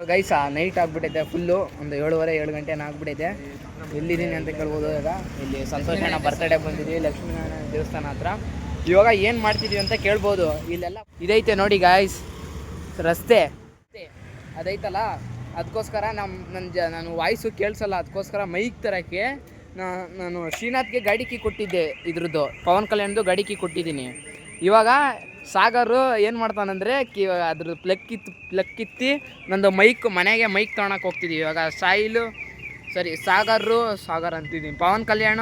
Guys night ಆಗ್ಬಿಟ್ಟೈತೆ full ಒಂದು 7:30 ಆಗ್ಬಿಟ್ಟೈತೆ. ಎಲ್ಲಿದ್ದೀನಿ ಅಂತ ಕೇಳ್ಬೋದು. ಇವಾಗ ಇಲ್ಲಿ ಸಂತೋಷಣ್ಣ ಬರ್ತಡೇ ಬಂದಿದ್ದೀವಿ ಲಕ್ಷ್ಮೀನಾರಾಯಣ ದೇವಸ್ಥಾನ ಹತ್ರ. ಇವಾಗ ಏನು ಮಾಡ್ತಿದ್ದೀವಿ ಅಂತ ಕೇಳ್ಬೋದು. ಇಲ್ಲೆಲ್ಲ ಇದೈತೆ ನೋಡಿ ಗಾಯ್ಸ್, ರಸ್ತೆ ಅದೈತಲ್ಲ, ಅದಕ್ಕೋಸ್ಕರ ನಾನು ವಾಯ್ಸು ಕೇಳಿಸಲ್ಲ, ಅದಕ್ಕೋಸ್ಕರ ಮೈಕ್ ತರೋಕ್ಕೆ ನಾನು ಶ್ರೀನಾಥ್ಗೆ ಗಾಡಿ ಕೀ ಕೊಟ್ಟಿದ್ದೆ. ಇದ್ರದ್ದು ಪವನ್ ಕಲ್ಯಾಣ್ದು ಗಾಡಿ ಕೀ ಕೊಟ್ಟಿದ್ದೀನಿ. ಇವಾಗ ಸಾಗರು ಏನು ಮಾಡ್ತಾನಂದರೆ ಅದ್ರ ಪ್ಲಗ್ ಕಿತ್ತಿ ನಂದು ಮನೆಗೆ ಮೈಕ್ ತೊಗೊಳಕ್ಕೆ ಹೋಗ್ತಿದ್ದೀವಿ. ಇವಾಗ ಸಾಗರ್ ಅಂತಿದ್ದೀನಿ, ಪವನ್ ಕಲ್ಯಾಣ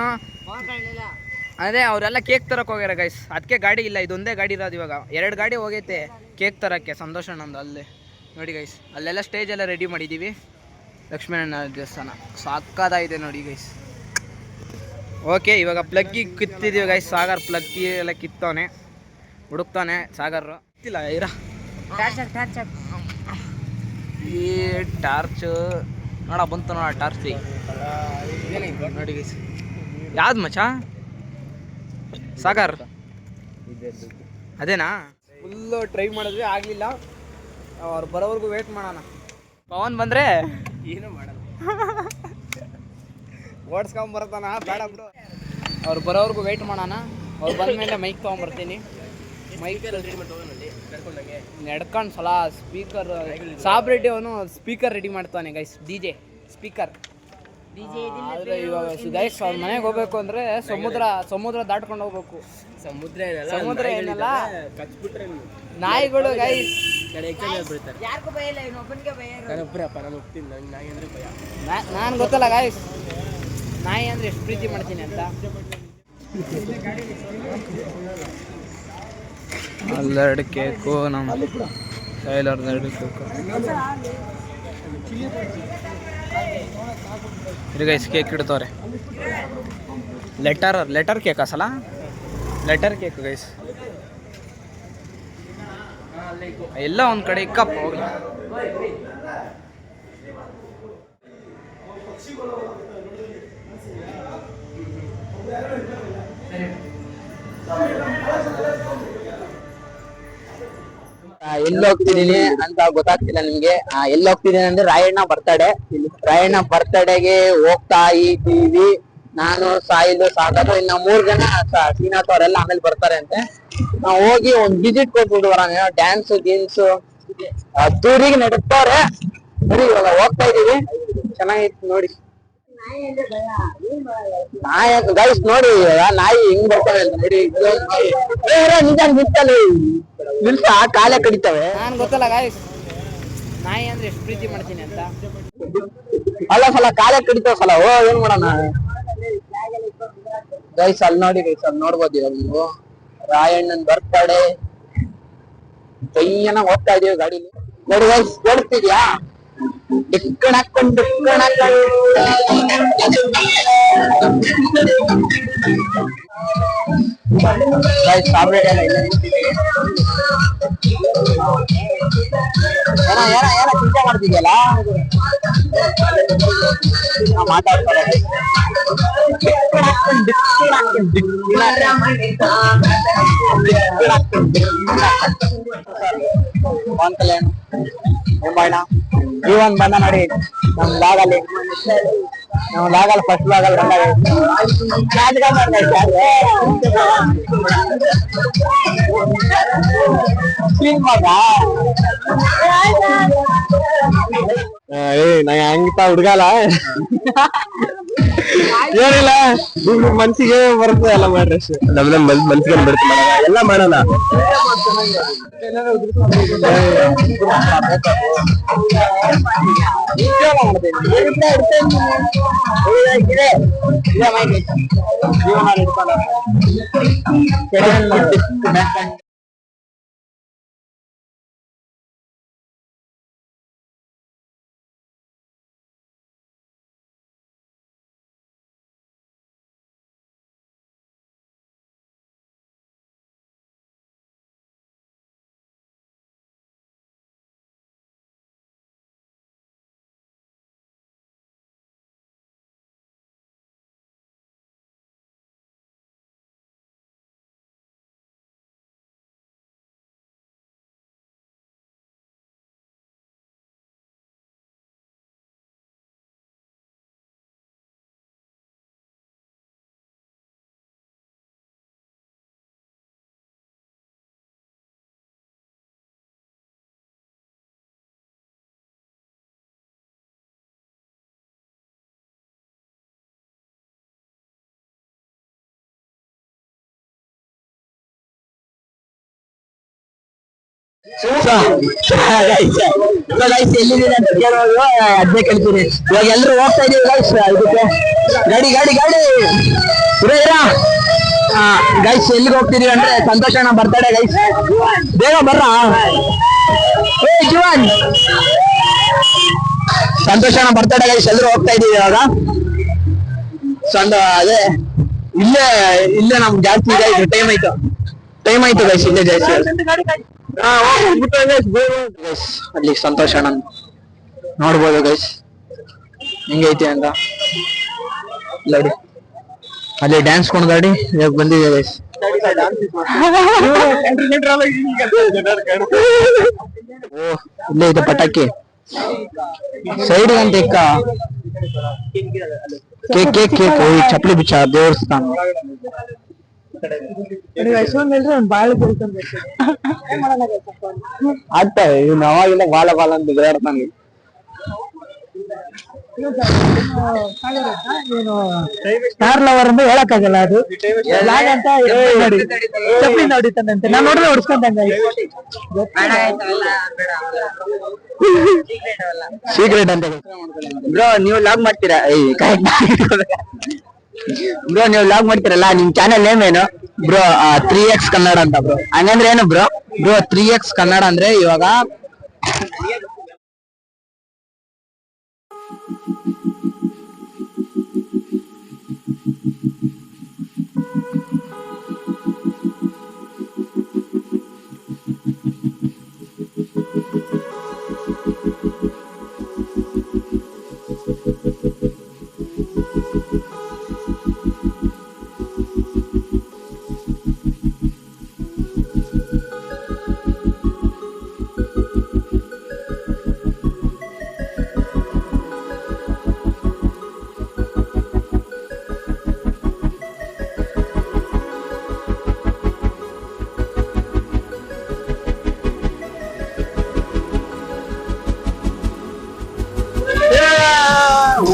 ಅದೇ ಅವರೆಲ್ಲ ಕೇಕ್ ತರಕ್ಕೆ ಹೋಗ್ಯಾರ ಗೈಸ್. ಅದಕ್ಕೆ ಗಾಡಿ ಇಲ್ಲ, ಇದೊಂದೇ ಗಾಡಿ ಇರೋದು. ಇವಾಗ 2 ಗಾಡಿ ಹೋಗೈತೆ ಕೇಕ್ ತರೋಕ್ಕೆ ಸಂತೋಷಣ್ಣಂದು. ಅಲ್ಲಿ ನೋಡಿ ಗೈಸ್, ಅಲ್ಲೆಲ್ಲ ಸ್ಟೇಜ್ ಎಲ್ಲ ರೆಡಿ ಮಾಡಿದ್ದೀವಿ. ಲಕ್ಷ್ಮೀನಾರಾಯಣ ದೇವಸ್ಥಾನ ಸಾಕಾಗಿದೆ ನೋಡಿ ಗೈಸ್. ಓಕೆ, ಇವಾಗ ಪ್ಲಗ್ಗಿ ಕಿತ್ತಿದ್ದೀವಿ ಗೈಸ್. ಸಾಗರ್ ಪ್ಲಗ್ಗಿ ಎಲ್ಲ ಕಿತ್ತವನೆ, ಹುಡುಕ್ತಾನೆ ಸಾಗರ್. ಗೊತ್ತಿಲ್ಲ ಇರ ಈ ಟಾರ್ಚ್ ಬಂತು ನೋಡ ಟಾರ್ಚ್ ನೋಡಿ ಗೈಸ್. ಯಾವ್ದು ಮಚ್ಚ? ಸಾಗರ್ ಅದೇನಾ? ಫುಲ್ಲು ಟ್ರೈ ಮಾಡಿದ್ವಿ, ಆಗಲಿಲ್ಲ. ಅವ್ರು ಬರೋವರೆಗೂ ವೇಟ್ ಮಾಡೋಣ. ಪವನ್ ಬಂದರೆ ಏನೂ ಮಾಡಲ್ಲ, ಓಡಿಸ್ಕೊಂಬರ್ತಾನ. ಬೇಡ ಬಿಡು, ಅವ್ರು ಬರೋವರೆಗೂ ವೆಯ್ಟ್ ಮಾಡೋಣ. ಅವ್ರು ಬಂದಮೇಲೆ ಮೈಕ್ ತೊಗೊಂಬರ್ತೀನಿ. ಮೈಕ್ ನಡ್ಕೊಂಡು ಸಲ ಸ್ಪೀಕರ್ ಸಾಬ್ ರೆಡ್ಡಿ ಅವನು ಸ್ಪೀಕರ್ ರೆಡಿ ಮಾಡ್ತಾನೆ ಗೈಸ್. DJ speaker. ಇವಾಗ ಗೈಸ್ ಅವ್ರ ಮನೆಗೆ ಹೋಗ್ಬೇಕು ಅಂದರೆ ಸಮುದ್ರ ದಾಟ್ಕೊಂಡು ಹೋಗ್ಬೇಕು. ಸಮುದ್ರ ಏನಲ್ಲ, ನಾಯಿಗಳು ಗೈಸ್. ನಾನು ಗೊತ್ತಲ್ಲ ಗೈಸ್, ನಾಯಿ ಅಂದರೆ ಎಷ್ಟು ಪ್ರೀತಿ ಮಾಡ್ತೀನಿ ಅಂತ. ಅಲ್ಲೆರಡು ಕೇಕು, ನಮ್ಮ ಕೈಲರ್ದು 2 ಕೇಕು. ಇದು ಗೈಸ್ ಕೇಕ್ ಇಡ್ತವ್ರೆ. ಲೆಟರ್ ಕೇಕ್ ಅಸಲ, ಲೆಟರ್ ಕೇಕ್ ಗೈಸ್. ಎಲ್ಲ ಒಂದು ಕಡೆ ಕಪ್ ಹೋಗ್ಲಿ. ಎಲ್ಲಿ ಹೋಗ್ತಿದ್ದೀನಿ ಅಂತ ಗೊತ್ತಾಗ್ತಿಲ್ಲ ನಿಮ್ಗೆ. ಎಲ್ಲಿ ಹೋಗ್ತಿದ್ದೀನಿ ಅಂದ್ರೆ ರಾಯಣ್ಣ ಬರ್ತಡೆಗೆ ಹೋಗ್ತಾ ಇದ್ದೀವಿ. ನಾನು, ಸಾಗರು, ಇನ್ನ 3 ಜನ ಶ್ರೀನಾಥ್ ಅವರೆಲ್ಲ ಆಮೇಲೆ ಬರ್ತಾರೆ ಅಂತೆ. ನಾವು ಹೋಗಿ ಒಂದು ವಿಸಿಟ್ ಕೊಟ್ಬಿಟ್ಟು ಬರೋಣ. ಡ್ಯಾನ್ಸ್ ಗೀನ್ಸು ಅದ್ದೂರಿಗೆ ನಡೀತವ್ರೆ ನೋಡಿ. ಇವಾಗ ಹೋಗ್ತಾ ಇದೀವಿ, ಚೆನ್ನಾಗಿತ್ತು ನೋಡಿ. ನಾಯಿ ಗೈಸ್ ನೋಡಿ, ನಾಯಿ ಹೆಂಗ್ ಬರ್ತವೆ ಅಂತ ನೋಡಿ. ನಿಲ್ಸ ಕಾಲೇ ಕಡಿತವೆ. ನಾನು ಗೊತ್ತಲ್ಲ ಗೈಸ್, ನಾಯಿ ಅಂದ್ರೆ ಎಷ್ಟು ಪ್ರೀತಿ ಮಾಡ್ತೀನಿ ಅಂತ. ಸಲ ಕಾಲೇ ಕಡಿತಾವ ಸಲ. ಏನ್ ಮಾಡೋಣ ಗೈಸ್? ಅಲ್ಲಿ ನೋಡಿ ಗೈಸ್, ಅಲ್ಲಿ ನೋಡ್ಬೋದು ಇವಾಗ ನೀವು. ರಾಯಣ್ಣನ್ ಬರ್ತಡೆ ಕೈಯನ್ನ ಹೋಗ್ತಾ ಇದೀವಿ ಗಾಡಿಲಿ ನೋಡಿ ಗೈಸ್. ಕೇಳಿಸ್ತಿದ್ಯಾ? ಏನ ಚಿಂತೆ ಮಾಡ್ತಿದ್ಯಲ್ಲ, ಮಾತಾಡ್ತಾರೆ. ಪವನ್ ಕಲ್ಯಾಣ್ ಮುಂಬೈನ ಇವನ್ ಬಂದ ನೋಡಿ ನಮ್ ಲಾಗಲ್ಲಿ. ಫಸ್ಟ್ ಲಾಗಲ್ಲಿ ನಾ ಹಂಗಿತ ಹುಡ್ಗಲ್ಲ ಏನಿಲ್ಲ, ಮನ್ಸಿಗೆ ಬರುತ್ತೆ ಎಲ್ಲ ಮಾಡ್ರಿ. ನಮ್ನ ಮನ್ಸಿಗೆ ಬರುತ್ತೆ ಎಲ್ಲ ಮಾಡೋಣ. ಜೀವನ ಎಲ್ಲಿದ್ದೀರಿ ಅಂತ ಕೇಳೋದು ಅದ್ನೇ ಕೇಳ್ತೀನಿ. ಇವಾಗ ಎಲ್ರು ಹೋಗ್ತಾ ಇದೀವಿ ಗೈಸ್ ಇದಕ್ಕೆ. ಗಾಡಿ ಗಾಡಿ ಗಾಡಿ ಗೈಸ್ ಎಲ್ಲಿಗೆ ಹೋಗ್ತಿದೀವಿ ಅಂದ್ರೆ ಸಂತೋಷ್ ಅಣ್ಣ ಬರ್ತಾಡೆ ಗೈಸ್. ಬೇಗ ಬರ್ರ ಜೀವನ್. ಸಂತೋಷ್ ಅಣ್ಣ ಬರ್ತಾಡೆ ಗೈಸ್, ಎಲ್ರು ಹೋಗ್ತಾ ಇದೀವಿ ಇವಾಗ. ಅದೇ ಇಲ್ಲೇ ಇಲ್ಲೇ ನಮ್ಗೆ ಜಾಸ್ತಿ ಇದೆ. ಟೈಮ್ ಆಯ್ತು ಗೈಸ್, ಇಲ್ಲೇ ಜಾಸ್ತಿ. ಅಲ್ಲಿ ಸಂತೋಷ್ ಅಣ್ಣ ನೋಡ್ಬೋದು ಗೈಸ್ ಹೆಂಗೈತಿ ಅಂತ. ನೋಡಿ ಅಲ್ಲಿ ಡ್ಯಾನ್ಸ್ ಕೊಂಡ್ಗಾಡಿ ಇವಾಗ ಬಂದಿದೆ ಗೈಸ್. ಇಲ್ಲೇ ಇದೆ ಪಟಾಕಿ ಸೈಡ್ ಅಂತ ಇಕ್ಕ ಕೇಕ್ ಕೇಕ್ ಕೇಕ್ ಚಪ್ಪಲಿ ಬಿಚ್ಚ ದೇವಸ್ಥಾನ ಆಗ್ತವೆ ಇವ್ನು ಅವಾಗಿಂದ ಬಾಲ ಬಾಲ ಅಂತ ಬಿಗಾಡ್ತಾನೆ. ಸ್ಟಾರ್ ಲವರ್ ಅಂತ ಹೇಳಕ್ಕಾಗಲ್ಲ, ಅದು ಅಂತ ಚಪ್ಪಲಿ ಹೊಡಿತಾನಂತೆ. ನಾನು ನೋಡಿದ್ರೆ ಹೊಡ್ಸ್ಕೊಂತಂಗ ಸೀಕ್ರೆಟ್ ಅಂತ. ಬ್ರೋ ನೀವು ಲಾಗ್ ಮಾಡ್ತೀರಾ? ಬ್ರೋ ನೀವು ಲಾಗ್ ಮಾಡ್ತೀರಲ್ಲ, ನಿಮ್ ಚಾನೆಲ್ ನೇಮ್ ಏನು ಬ್ರೋ? 3x ಕನ್ನಡ ಅಂತ ಬ್ರೋ. ಹಂಗಂದ್ರೆ ಏನು ಬ್ರೋ? 3x ಕನ್ನಡ ಅಂದ್ರೆ ಇವಾಗ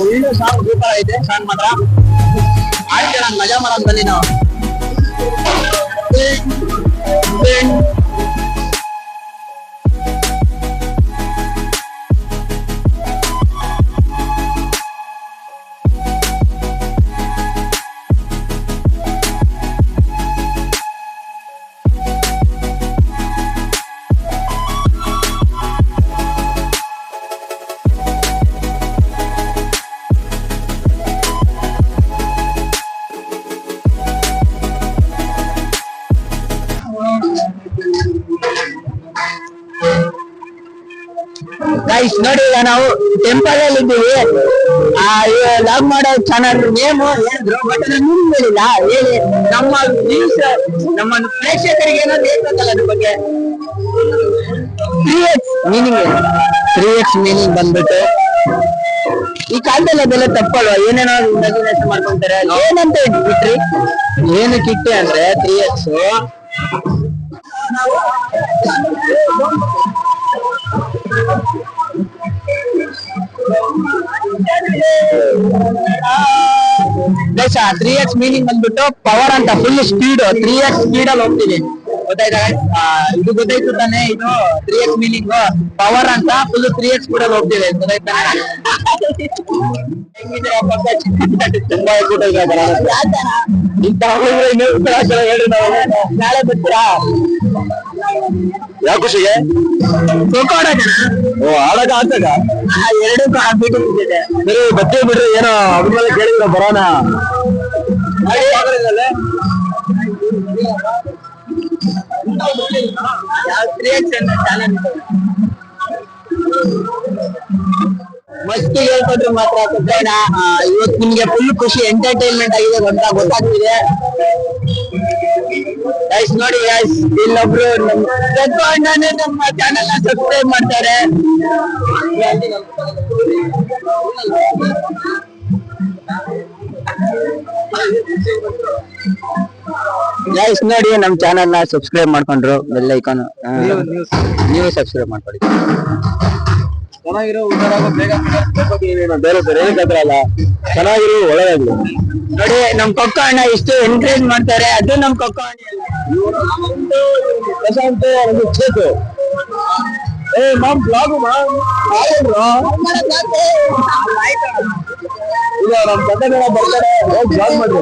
ಒಳ್ಳೆ ಸಾಂಗ್ ಸೂಪರ್ ಐತೆ. ಸಾಂಗ್ ಮಾತ್ರ ಆಯ್ತು, ನಾನು ಮಜಾ ಮಾಡೋದು ಬನ್ನಿ ನಾವು. ಗೈಸ್ ನೋಡಿ, ಈಗ ನಾವು ಟೆಂಪಲ್ ಅಲ್ಲಿ ಇದ್ದೀವಿ. ಲಾಗ್ ಮಾಡೋ ಚಾನಲ್ ನೇಮು ಹೇಳಿದ್ರು, ಬಟ್ ನಾನು ಹೇಳಿಲ್ಲ. ಹೇಳಿ ನಮ್ಮ ವ್ಯೂಸ್, ನಮ್ಮ ಪ್ರೇಕ್ಷಕರಿಗೆ ಏನೋ ಹೇಳ್ಬೇಕಲ್ಲ ಅದ್ರ ಬಗ್ಗೆ. 3x ಮೀನಿಂಗ್ ಬಂದ್ಬಿಟ್ಟು ಈ ಕಾಲದಲ್ಲಿ ಅದೆಲ್ಲ ತಪ್ಪಲ್ವಾ? ಏನೇನೋ ಇಮ್ಯಾಜಿನೇಷನ್ ಮಾಡ್ಕೊಂತಾರೆ. ಏನಂತ ಬಿಟ್ರಿ, ಏನಕ್ಕೆ ಇಟ್ಟೆ ಅಂದ್ರೆ 3x ಗೈಸ್ 3x ಮೀನಿಂಗ್ ಬಂದ್ಬಿಟ್ಟು ಪವರ್ ಅಂತ. ಫುಲ್ ಸ್ಪೀಡ್ 3x ಸ್ಪೀಡ್ ಅಲ್ಲಿ ಹೋಗ್ತೀನಿ, ಗೊತ್ತಾಯ್ತಾ? ಇದು ಗೊತ್ತಾಯ್ತು ತಾನೆ? ಇದು 3x ಮೀನಿಂಗ್ ಪವರ್ ಅಂತ. ಫುಲ್ 3x ಸ್ಪೀಡ್ ಅಲ್ಲಿ ಹೋಗ್ತೀವಿ, ಗೊತ್ತಾಯ್ತಾ? ತುಂಬಾ ಹೇಳಿ ನಾವು ನಾಳೆ ಬರ್ತೀರಾ? ಯಾವ ಖುಷಿಗೆ? ಖೋಖೋ ಆಡೋಣ. ಓ ಆಡೋಣ ಆಡ್ತಾಗ ಎರಡಕ್ಕೂ ಆಗ್ಬಿಟ್ಟಿದೆ. ಸರಿ ಬರ್ತೇವೆ ಬಿಡ್ರಿ. ಏನೋ ಅದ್ರ ಮೇಲೆ ಕೇಳಿದ್ರ ಬರೋಣ. ಮಸ್ತ್ ಹೇಳ್ಕೊಟ್ರು ಮಾತ್ರ ಕೊಟ್ಟೋಣ. ಇವತ್ತು ನಿಮ್ಗೆ ಫುಲ್ ಖುಷಿ, ಎಂಟರ್ಟೈನ್ಮೆಂಟ್ ಆಗಿದೆ ಅಂತ ಗೊತ್ತಾಗ್ತಿದೆ ಗೈಸ್. ನೋಡಿ ಗೈಸ್, ಇಲ್ಲೊಬ್ರು ನಮ್ಮ ಅಣ್ಣನೇ ನಮ್ಮ ಚಾನೆಲ್ ನ ಸಬ್ಸ್ಕ್ರೈಬ್ ಮಾಡ್ತಾರೆ. ಗೈಸ್ ನೋಡಿ, ನಮ್ ಚಾನೆಲ್ ನ ಸಬ್ಸ್ಕ್ರೈಬ್ ಮಾಡ್ಕೊಂಡ್ರು, ಬೆಲ್ ಐಕಾನ್ ನೀವು ಸಬ್ಸ್ಕ್ರೈಬ್ ಮಾಡ್ಕೊಳ್ಳಿ. ಚೆನ್ನಾಗಿರೋ ಉದ್ದಾರ ಬೇಗ ಬೇರೆ ಬೇರೆ ಏನಕ್ಕಲ್ಲ ಚೆನ್ನಾಗಿರೋ ಒಳ್ಳೆದಾಗ್ಲಿ. ನೋಡಿ ನಮ್ ಕೊಕ್ಕ ಅಣ್ಣ ಇಷ್ಟು ಎನ್ಕರೇಜ್ ಮಾಡ್ತಾರೆ, ಅದು ನಮ್ ಕೊಕ್ಕ ಅಣ್ಣ ಪ್ರಶಾಂತ್ ಚೇತು ಬ್ಲಾಗು ಈಗ ನಮ್ ತಂದೆ ಬರ್ತಾರೆ ಬ್ಲಾಗ್ ಮಾಡ್ರಿ.